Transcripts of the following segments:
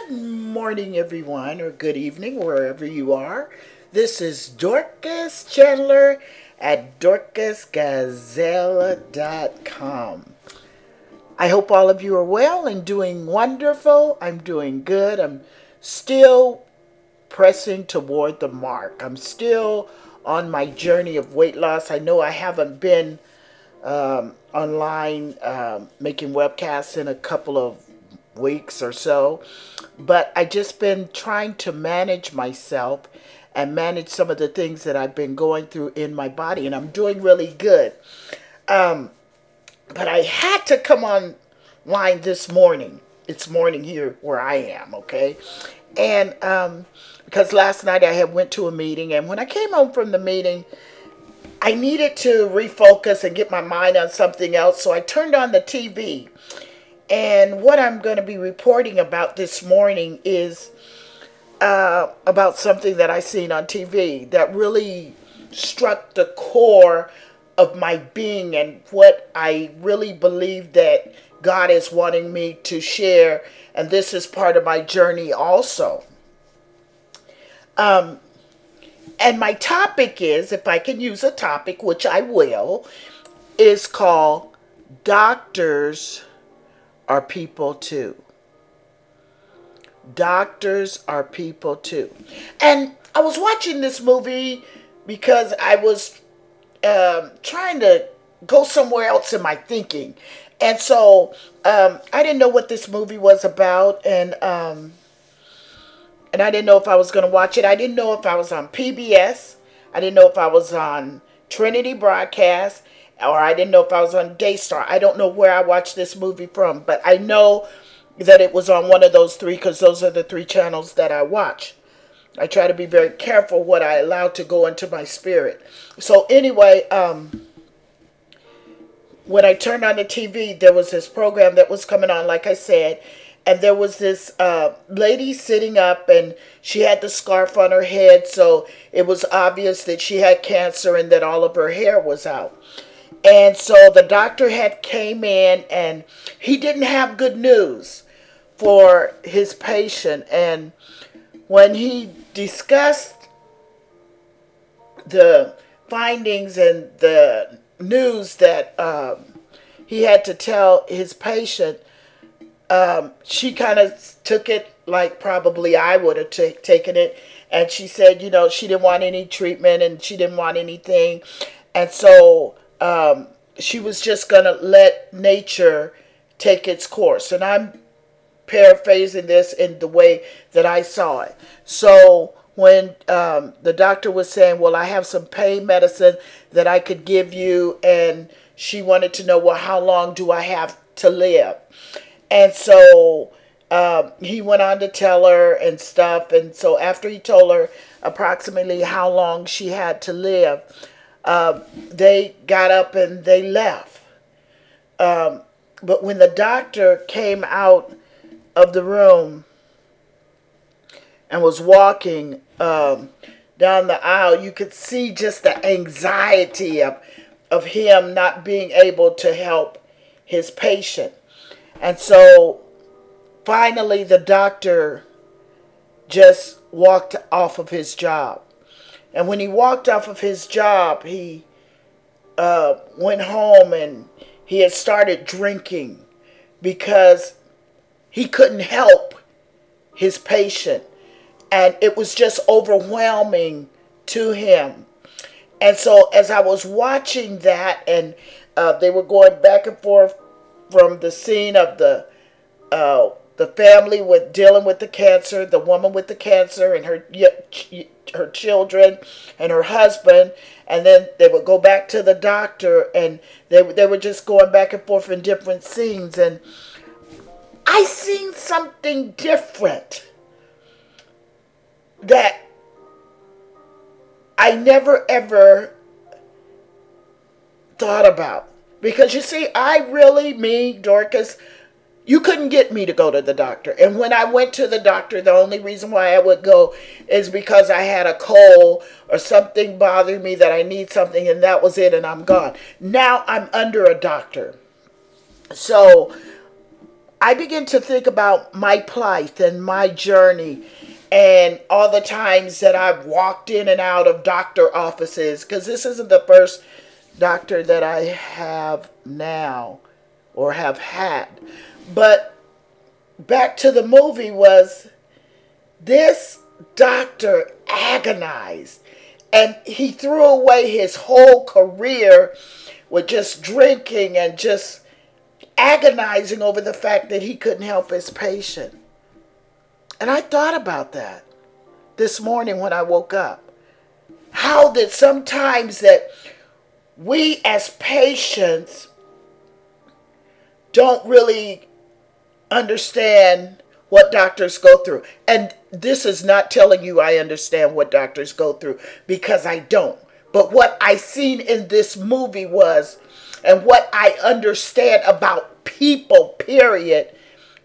Good morning, everyone, or good evening, wherever you are. This is Dorcas Chandler at dorcasgazelle.com. I hope all of you are well and doing wonderful. I'm doing good. I'm still pressing toward the mark. I'm still on my journey of weight loss. I know I haven't been online making webcasts in a couple of weeks or so, but I just been trying to manage myself and manage some of the things that I've been going through in my body, and I'm doing really good. But I had to come online this morning. It's morning here where I am, okay? And because last night I had went to a meeting, and when I came home from the meeting, I needed to refocus and get my mind on something else, so I turned on the TV. And what I'm going to be reporting about this morning is about something that I seen on TV that really struck the core of my being and what I really believe that God is wanting me to share. And this is part of my journey also. And my topic is, if I can use a topic, which I will, is called Doctors Are People Too. Doctors are people too. And I was watching this movie because I was trying to go somewhere else in my thinking. And so I didn't know what this movie was about, and I didn't know if I was going to watch it. I didn't know if I was on PBS. I didn't know if I was on Trinity Broadcast, or I didn't know if I was on Daystar. I don't know where I watched this movie from, but I know that it was on one of those three because those are the three channels that I watch. I try to be very careful what I allow to go into my spirit. So anyway, when I turned on the TV, there was this program that was coming on, like I said, and there was this lady sitting up, and she had the scarf on her head, so it was obvious that she had cancer and that all of her hair was out. And so the doctor had came in, and he didn't have good news for his patient. And when he discussed the findings and the news that he had to tell his patient, she kind of took it like probably I would have taken it. And she said, you know, she didn't want any treatment and she didn't want anything. And so she was just going to let nature take its course. And I'm paraphrasing this in the way that I saw it. So when the doctor was saying, well, I have some pain medicine that I could give you, and she wanted to know, well, how long do I have to live? And so he went on to tell her and stuff. And so after he told her approximately how long she had to live, they got up and they left. But when the doctor came out of the room and was walking down the aisle, you could see just the anxiety of him not being able to help his patient. And so finally the doctor just walked off of his job. And when he walked off of his job, he went home and he had started drinking because he couldn't help his patient. And it was just overwhelming to him. And so as I was watching that, and they were going back and forth from the scene of the family with dealing with the cancer, the woman with the cancer and her children and her husband, and then they would go back to the doctor, and they were just going back and forth in different scenes. And I seen something different that I never ever thought about. Because you see, me, Dorcas, you couldn't get me to go to the doctor. And when I went to the doctor, the only reason why I would go is because I had a cold or something bothering me that I need something, and that was it, and I'm gone. Now I'm under a doctor. So I begin to think about my plight and my journey and all the times that I've walked in and out of doctor offices, because this isn't the first doctor that I have now or have had. But back to the movie was this doctor agonized, and he threw away his whole career with just drinking and just agonizing over the fact that he couldn't help his patient. And I thought about that this morning when I woke up. How that sometimes that we as patients don't really understand what doctors go through. And this is not telling you I understand what doctors go through, because I don't. But what I seen in this movie was, and what I understand about people, period,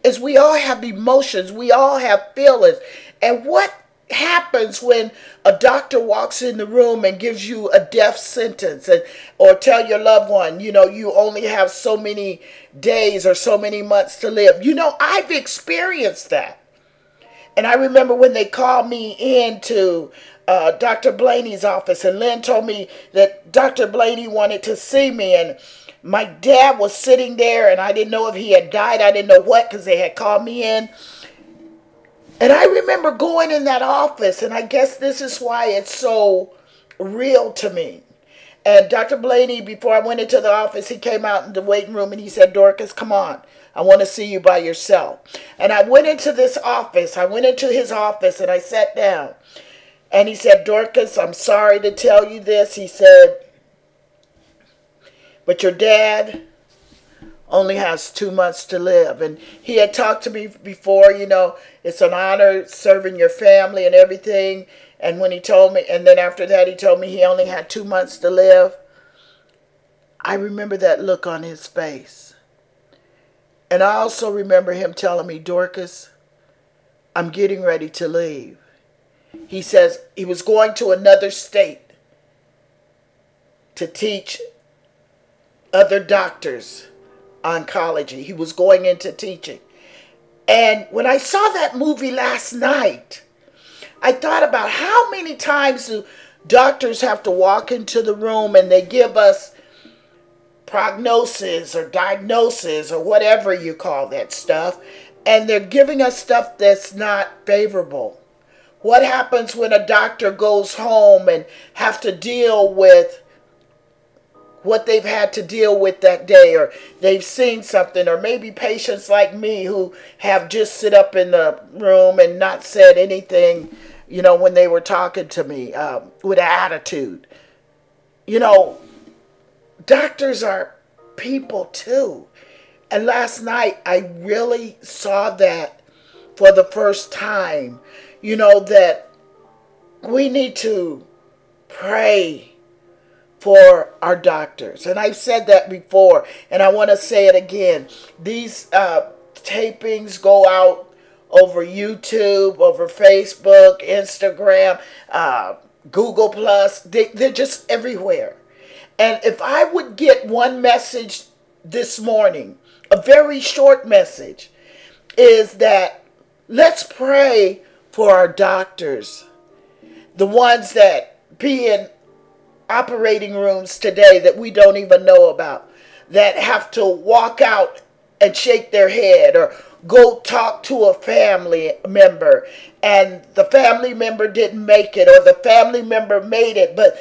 is we all have emotions. We all have feelings. And what happens when a doctor walks in the room and gives you a death sentence, or tell your loved one, you only have so many days or so many months to live. I've experienced that. And I remember when they called me into Dr. Blaney's office, and Lynn told me that Dr. Blaney wanted to see me, and my dad was sitting there, and I didn't know if he had died. I didn't know what, because they had called me in. And I remember going in that office, and I guess this is why it's so real to me. And Dr. Blaney, before I went into the office, he came out in the waiting room and he said, "Dorcas, come on. I want to see you by yourself." And I went into this office. I went into his office and I sat down. And he said, "Dorcas, I'm sorry to tell you this." He said, "but your dad only has 2 months to live." And he had talked to me before, it's an honor serving your family and everything. And when he told me, and then after that he told me he only had 2 months to live, I remember that look on his face. And I also remember him telling me, "Dorcas, I'm getting ready to leave." He says he was going to another state to teach other doctors oncology. He was going into teaching. And when I saw that movie last night, I thought about how many times do doctors have to walk into the room and they give us prognosis or diagnosis or whatever you call that stuff, and they're giving us stuff that's not favorable. What happens when a doctor goes home and have to deal with what they've had to deal with that day, or they've seen something, or maybe patients like me who have just sit up in the room and not said anything, when they were talking to me with an attitude. Doctors are people too. And last night I really saw that for the first time, that we need to pray for our doctors. And I've said that before, and I want to say it again. These tapings go out over YouTube, over Facebook, Instagram, Google Plus. They're just everywhere. And if I would get one message this morning, a very short message, is that let's pray for our doctors, the ones that be in operating rooms today that we don't even know about, that have to walk out and shake their head, or go talk to a family member and the family member didn't make it, or the family member made it, but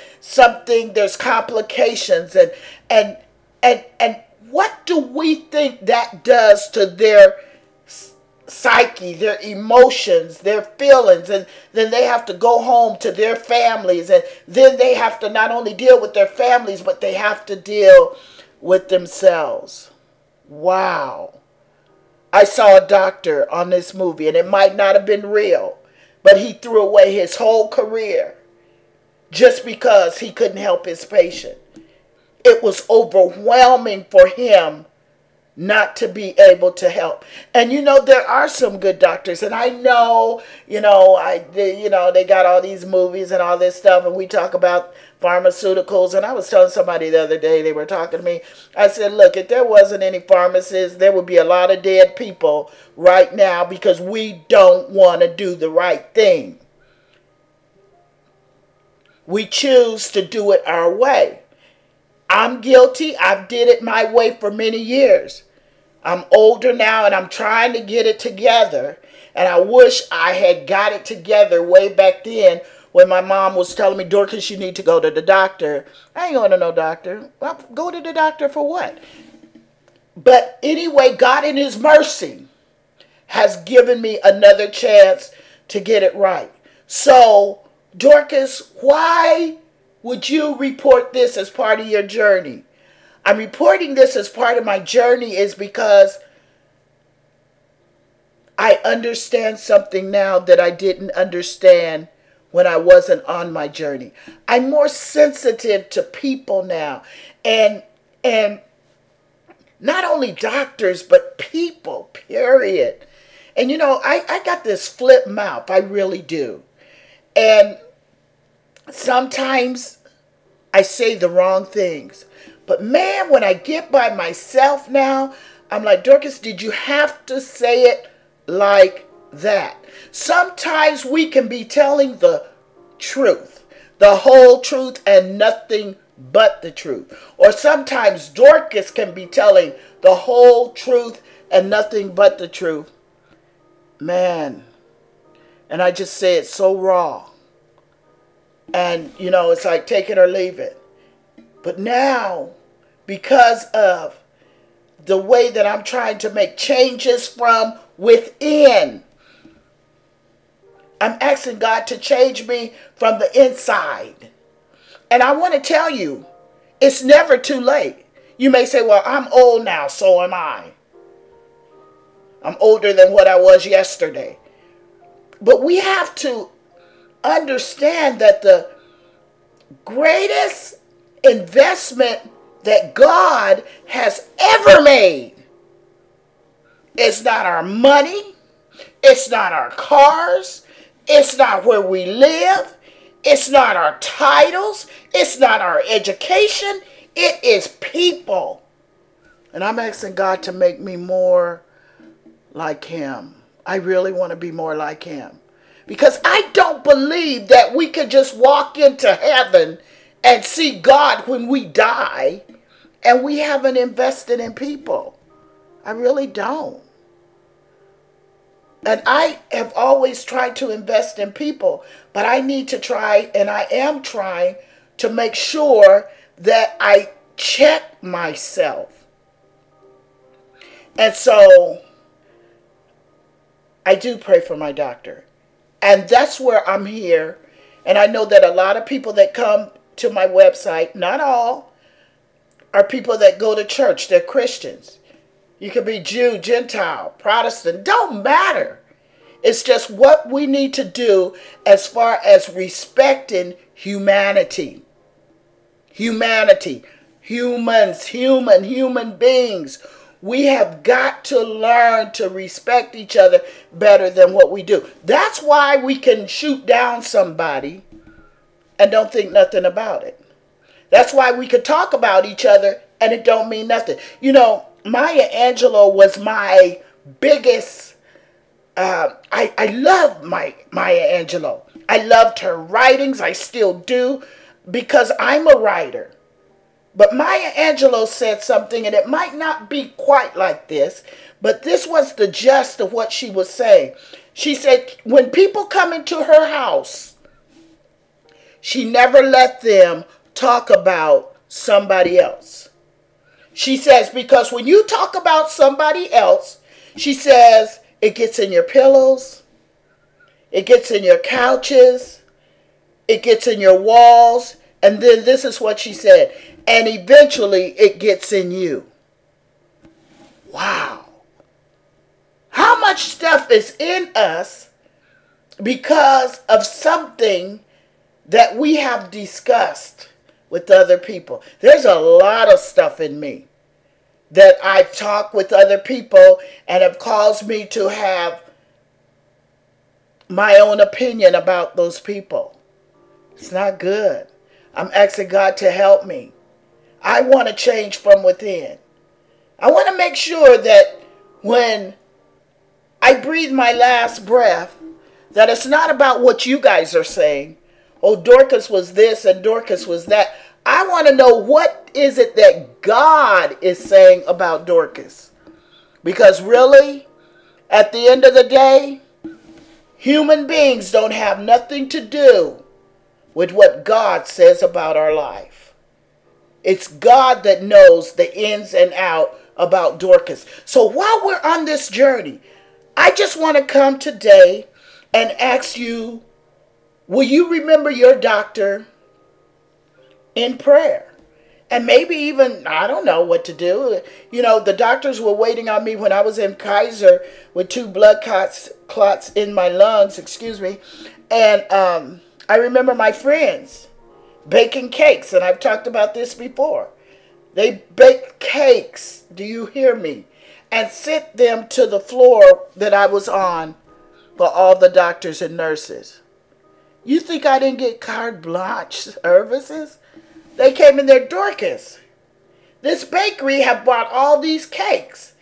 there's complications, and what do we think that does to their psyche, their emotions, their feelings? And then they have to go home to their families, and then they have to not only deal with their families, but they have to deal with themselves. Wow. I saw a doctor on this movie, and it might not have been real, but he threw away his whole career just because he couldn't help his patient. It was overwhelming for him not to be able to help. And there are some good doctors, and I know, they got all these movies and all this stuff, and we talk about pharmaceuticals. And I was telling somebody the other day, they were talking to me. I said, look, if there wasn't any pharmacists, there would be a lot of dead people right now because we don't want to do the right thing. We choose to do it our way. I'm guilty. I've did it my way for many years. I'm older now and I'm trying to get it together. And I wish I had got it together way back then when my mom was telling me, Dorcas, you need to go to the doctor. I ain't going to no doctor. Well, go to the doctor for what? But anyway, God in his mercy has given me another chance to get it right. So, Dorcas, why would you report this as part of your journey? I'm reporting this as part of my journey is because I understand something now that I didn't understand when I wasn't on my journey. I'm more sensitive to people now. And not only doctors, but people, period. And I got this flip mouth. I really do. And sometimes I say the wrong things. But man, when I get by myself now, I'm like, Dorcas, did you have to say it like that? Sometimes we can be telling the truth, the whole truth, and nothing but the truth. Or sometimes Dorcas can be telling the whole truth and nothing but the truth. Man, and I just say it so raw. And, it's like take it or leave it. But now, because of the way that I'm trying to make changes from within, I'm asking God to change me from the inside. And I want to tell you, it's never too late. You may say, well, I'm old now, so am I. I'm older than what I was yesterday. But we have to understand that the greatest investment that God has ever made is not our money, it's not our cars, it's not where we live, it's not our titles, it's not our education, it is people. And I'm asking God to make me more like him. I really want to be more like him. Because I don't believe that we can just walk into heaven and see God when we die and we haven't invested in people. I really don't. And I have always tried to invest in people, but I need to try, and I am trying to make sure that I check myself. And so I do pray for my doctor. And that's where I'm here. And I know that a lot of people that come to my website, not all, are people that go to church. They're Christians. You could be Jew, Gentile, Protestant. Don't matter. It's just what we need to do as far as respecting humanity. Humanity. Humans. Human beings. We have got to learn to respect each other better than what we do. That's why we can shoot down somebody and don't think nothing about it. That's why we could talk about each other and it don't mean nothing. Maya Angelou was my biggest, I love Maya Angelou. I loved her writings. I still do because I'm a writer. But Maya Angelou said something, and it might not be quite like this, but this was the gist of what she was saying. She said, when people come into her house, she never let them talk about somebody else. She says, because when you talk about somebody else, she says, it gets in your pillows, it gets in your couches, it gets in your walls, and then this is what she said, and eventually it gets in you. Wow. How much stuff is in us because of something that we have discussed with other people? There's a lot of stuff in me that I've talked with other people and have caused me to have my own opinion about those people. It's not good. I'm asking God to help me. I want to change from within. I want to make sure that when I breathe my last breath, that it's not about what you guys are saying. Oh, Dorcas was this and Dorcas was that. I want to know what is it that God is saying about Dorcas. Because really, at the end of the day, human beings don't have nothing to do with what God says about our life. It's God that knows the ins and out about Dorcas. So while we're on this journey, I just want to come today and ask you, will you remember your doctor in prayer? And maybe even, I don't know what to do. You know, the doctors were waiting on me when I was in Kaiser with 2 blood clots in my lungs, excuse me. And I remember my friends baking cakes, and I've talked about this before. They bake cakes, do you hear me? And sent them to the floor that I was on for all the doctors and nurses. You think I didn't get carte blanche services? They came in there, Dorcas, this bakery have bought all these cakes.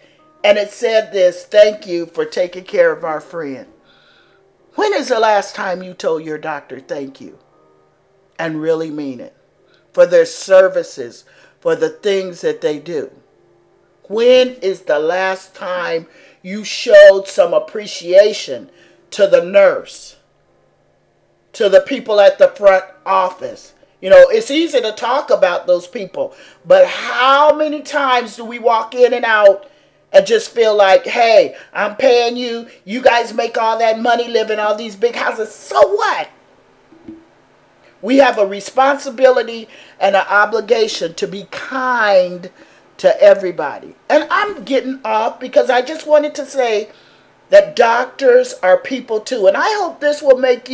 And it said this, thank you for taking care of our friend. When is the last time you told your doctor thank you? And really mean it. For their services, for the things that they do. When is the last time you showed some appreciation to the nurse? To the people at the front office? You know, it's easy to talk about those people, but how many times do we walk in and out and just feel like, hey, I'm paying you, you guys make all that money, live in all these big houses, so what? We have a responsibility and an obligation to be kind to everybody. And I'm getting off because I just wanted to say that doctors are people too. And I hope this will make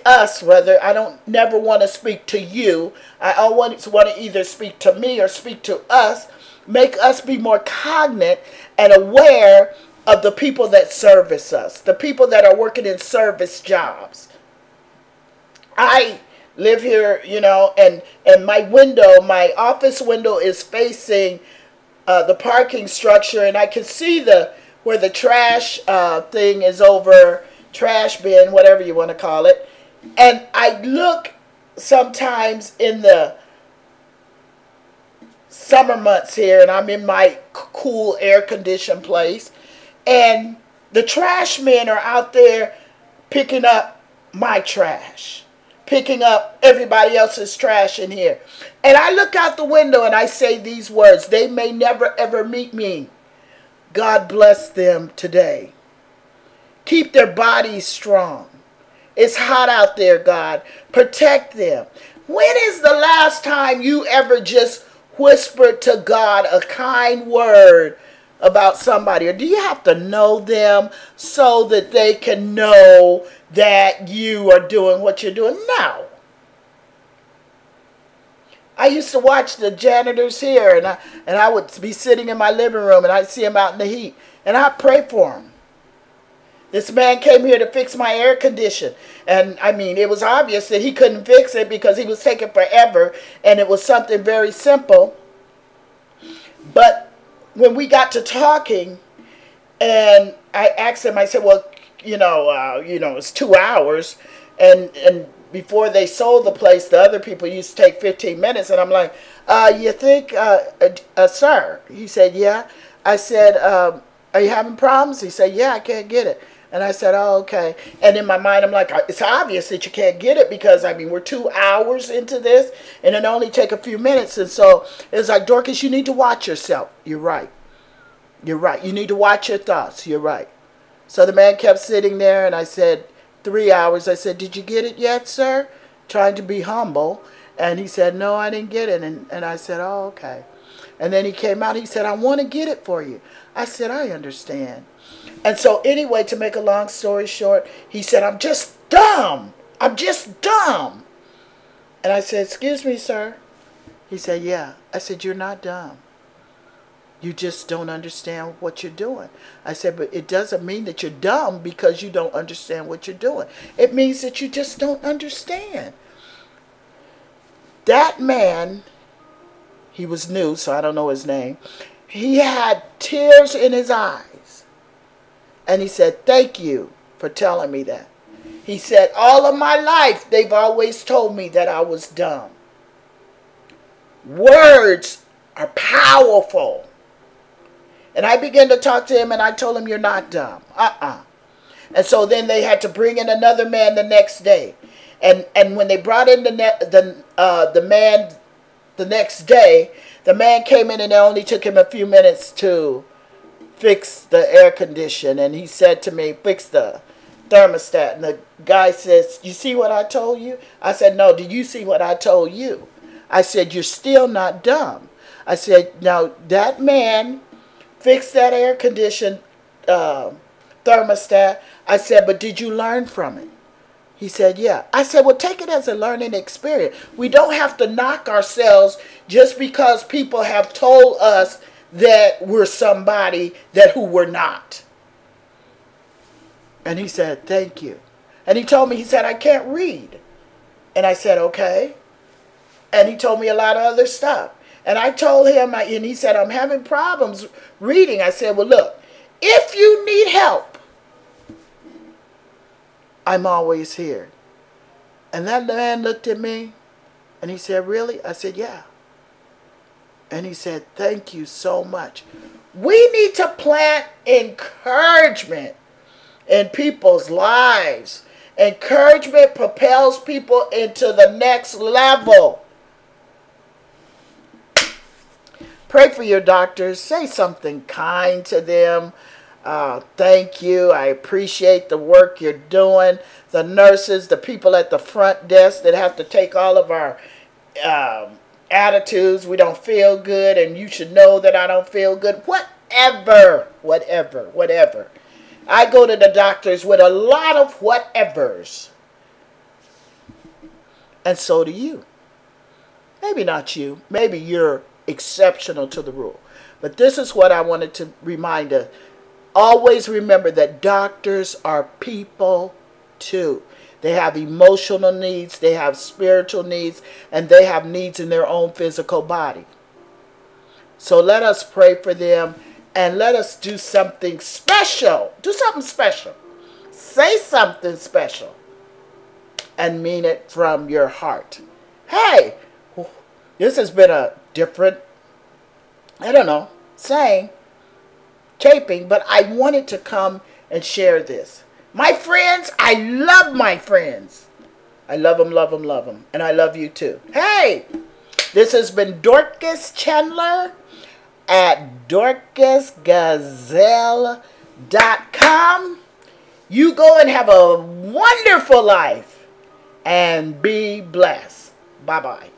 us, rather, I don't never want to speak to you. I always want to either speak to me or speak to us. Make us be more cognizant and aware of the people that service us. The people that are working in service jobs. I live here, you know, and my window, my office window is facing the parking structure. And I can see where the trash thing is over, trash bin, whatever you want to call it. And I look sometimes in the summer months here, and I'm in my cool air-conditioned place, and the trash men are out there picking up my trash, picking up everybody else's trash in here. And I look out the window and I say these words, they may never ever meet me. God bless them today. Keep their bodies strong. It's hot out there, God. Protect them. When is the last time you ever just whispered to God a kind word about somebody? Or do you have to know them so that they can know that you are doing what you're doing? No. I used to watch the janitors here, and I would be sitting in my living room, and I'd see them out in the heat, and I'd pray for them. This man came here to fix my air condition. And, I mean, it was obvious that he couldn't fix it because he was taking forever. And it was something very simple. But when we got to talking, and I asked him, I said, well, it's 2 hours. And before they sold the place, the other people used to take 15 minutes. And I'm like, you think, sir? He said, yeah. I said, are you having problems? He said, yeah, I can't get it. And I said, oh, okay. And in my mind, I'm like, it's obvious that you can't get it because, I mean, we're 2 hours into this, and it only take a few minutes. And so it's like, Dorcas, you need to watch yourself. You're right. You're right. You need to watch your thoughts. You're right. So the man kept sitting there, and I said, 3 hours. I said, did you get it yet, sir? Trying to be humble. And he said, no, I didn't get it. And I said, oh, okay. And then he came out. He said, I want to get it for you. I said, I understand. And so anyway, to make a long story short, he said, I'm just dumb. I'm just dumb. And I said, excuse me, sir. He said, yeah. I said, you're not dumb. You just don't understand what you're doing. I said, but it doesn't mean that you're dumb because you don't understand what you're doing. It means that you just don't understand. That man, he was new, so I don't know his name. He had tears in his eyes. And he said, thank you for telling me that. He said, all of my life, they've always told me that I was dumb. Words are powerful. And I began to talk to him, and I told him, you're not dumb. And so then they had to bring in another man the next day. And when they brought in the man the next day, the man came in, and it only took him a few minutes to fix the air condition. And he said to me, fix the thermostat. And the guy says, you see what I told you? I said, no, did you see what I told you? I said, you're still not dumb. I said, now that man fixed that air conditioned thermostat. I said, but did you learn from it? He said, yeah. I said, well, take it as a learning experience. We don't have to knock ourselves just because people have told us that we're somebody that who we're not. And he said, thank you. And he told me, he said, I can't read. And I said, okay. And he told me a lot of other stuff. And I told him, and he said, I'm having problems reading. I said, well, look, if you need help, I'm always here. And that man looked at me, and he said, really? I said, yeah. And he said, thank you so much. We need to plant encouragement in people's lives. Encouragement propels people into the next level. Pray for your doctors. Say something kind to them. Thank you. I appreciate the work you're doing. The nurses, the people at the front desk that have to take all of our attitudes. We don't feel good, and you should know that I don't feel good. Whatever. I go to the doctors with a lot of whatevers. And so do you. Maybe not you. Maybe you're exceptional to the rule. But this is what I wanted to remind us. Always remember that doctors are people too. They have emotional needs, they have spiritual needs, and they have needs in their own physical body. So let us pray for them, and let us do something special. Do something special. Say something special, and mean it from your heart. Hey, this has been a different, I don't know, saying, taping, but I wanted to come and share this. My friends, I love my friends. I love them, love them, love them. And I love you too. Hey, this has been Dorcas Chandler at dorcasgazelle.com. You go and have a wonderful life and be blessed. Bye-bye.